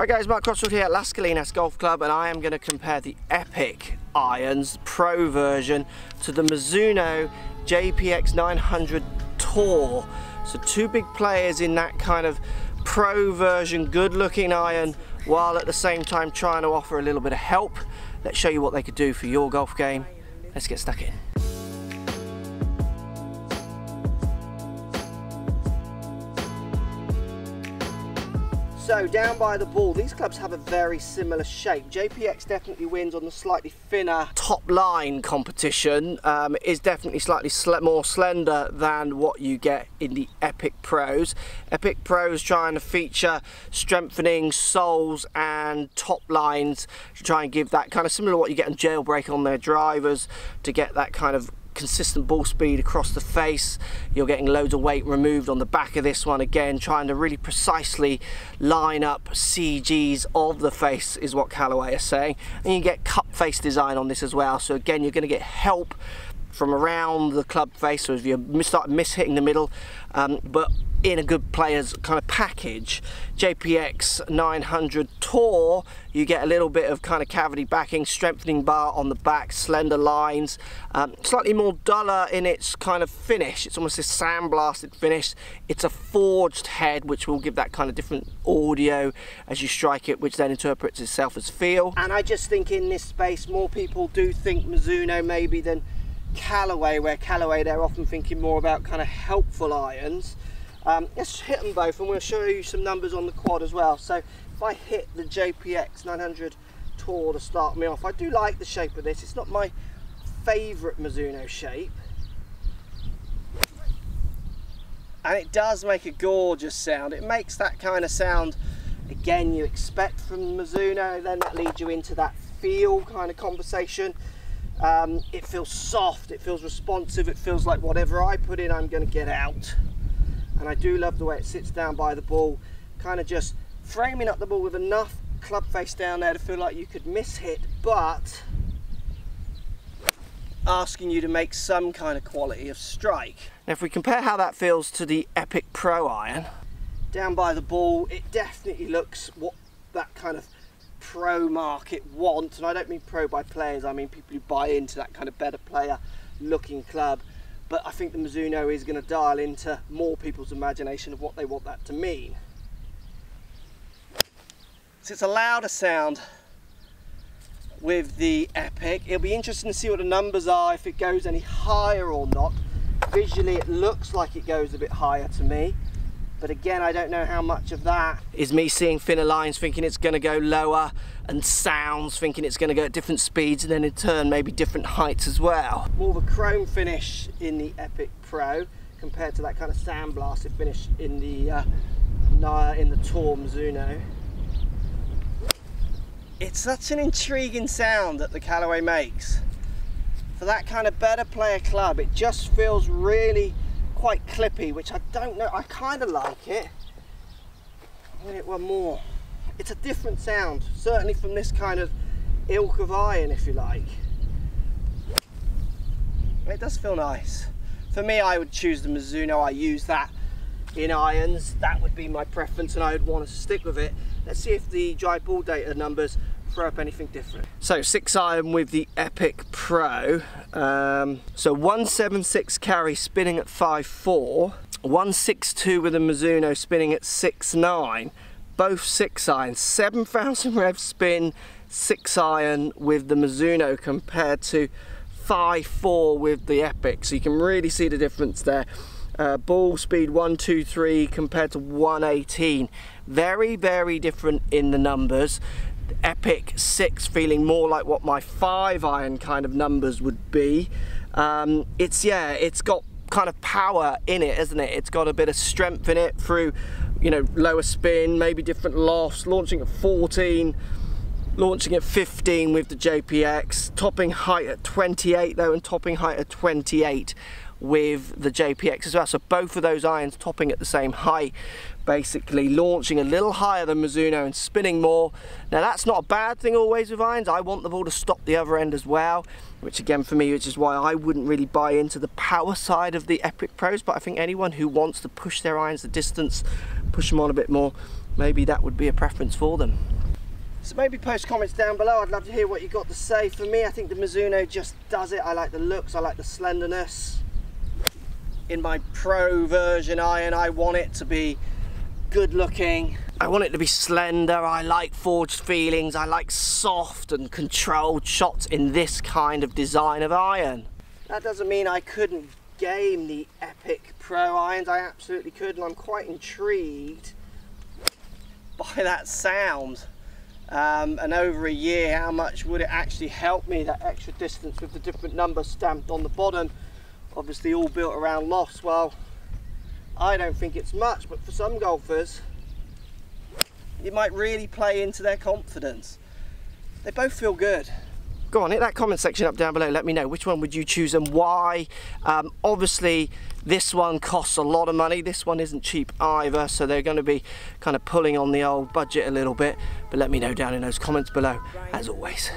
Right guys, Mark Crossfield here at Las Colinas Golf Club, and I am going to compare the Epic irons Pro version to the Mizuno JPX900 Tour. So two big players in that kind of Pro version, good looking iron, while at the same time trying to offer a little bit of help. Let's show you what they could do for your golf game. Let's get stuck in. So down by the ball, these clubs have a very similar shape. JPX definitely wins on the slightly thinner top line competition. Is definitely slightly more slender than what you get in the Epic Pros. Epic Pros trying to feature strengthening soles and top lines to try and give that kind of similar to what you get in Jailbreak on their drivers, to get that kind of consistent ball speed across the face. You're getting loads of weight removed on the back of this one, again trying to really precisely line up CGs of the face is what Callaway is saying. And you get cup face design on this as well, so again you're going to get help from around the club face, so if you start hitting the middle, but in a good player's kind of package. JPX900 Tour, you get a little bit of kind of cavity backing, strengthening bar on the back, slender lines, slightly more duller in its kind of finish. It's almost a sandblasted finish. It's a forged head, which will give that kind of different audio as you strike it, which then interprets itself as feel. And I just think in this space, more people do think Mizuno maybe than Callaway, where Callaway they're often thinking more about kind of helpful irons. Let's hit them both and we'll show you some numbers on the quad as well. So if I hit the JPX 900 Tour to start me off, I do like the shape of this. It's not my favourite Mizuno shape, and it does make a gorgeous sound. It makes that kind of sound again you expect from Mizuno, then that leads you into that feel kind of conversation. It feels soft, it feels responsive, it feels like whatever I put in I'm going to get out. And I do love the way it sits down by the ball, kind of just framing up the ball with enough club face down there to feel like you could miss hit, but asking you to make some kind of quality of strike. Now if we compare how that feels to the Epic Pro iron, down by the ball it definitely looks what that kind of pro market wants, and I don't mean pro by players, I mean people who buy into that kind of better player looking club. But I think the Mizuno is going to dial into more people's imagination of what they want that to mean. So it's a louder sound with the Epic. It'll be interesting to see what the numbers are, if it goes any higher or not. Visually it looks like it goes a bit higher to me, but again I don't know how much of that is me seeing thinner lines thinking it's going to go lower, and sounds thinking it's going to go at different speeds, and then in turn maybe different heights as well. More of a chrome finish in the Epic Pro compared to that kind of sandblasted finish in the Tour Mizuno. It's such an intriguing sound that the Callaway makes. For that kind of better player club, it just feels really quite clippy, which I don't know, I kind of like it. I'm gonna hit one more. It's a different sound, certainly from this kind of ilk of iron, if you like. It does feel nice. For me, I would choose the Mizuno. I use that in irons. That would be my preference, and I would want to stick with it. Let's see if the dry ball data numbers throw up anything different. So 6 iron with the Epic Pro. So 176 carry spinning at 5.4. 162 with the Mizuno spinning at 6.9. Both 6 iron. 7,000 rev spin 6 iron with the Mizuno compared to 5.4 with the Epic. So you can really see the difference there. Ball speed 123 compared to 118. Very, very different in the numbers. Epic 6 feeling more like what my 5 iron kind of numbers would be. It's got kind of power in it, isn't it? It's got a bit of strength in it through, you know, lower spin, maybe different lofts, launching at 14, launching at 15 with the JPX, topping height at 28 though, and topping height at 28 with the JPX as well. So both of those irons topping at the same height, basically launching a little higher than Mizuno and spinning more. Now that's not a bad thing always with irons. I want the ball to stop the other end as well, which again for me, which is why I wouldn't really buy into the power side of the Epic Pros, but I think anyone who wants to push their irons the distance, push them on a bit more, maybe that would be a preference for them. So maybe post comments down below. I'd love to hear what you got to say. For me, I think the Mizuno just does it. I like the looks, I like the slenderness. In my pro version iron, I want it to be good looking. I want it to be slender. I like forged feelings. I like soft and controlled shots in this kind of design of iron. That doesn't mean I couldn't game the epic pro irons. I absolutely could, and I'm quite intrigued by that sound. And over a year, how much would it actually help me, that extra distance with the different numbers stamped on the bottom, obviously all built around loss? Well, I don't think it's much, but for some golfers it might really play into their confidence. They both feel good. Go on, hit that comment section up down below. Let me know which one would you choose and why. Obviously this one costs a lot of money. This one isn't cheap either, so they're going to be kind of pulling on the old budget a little bit. But let me know down in those comments below, as always.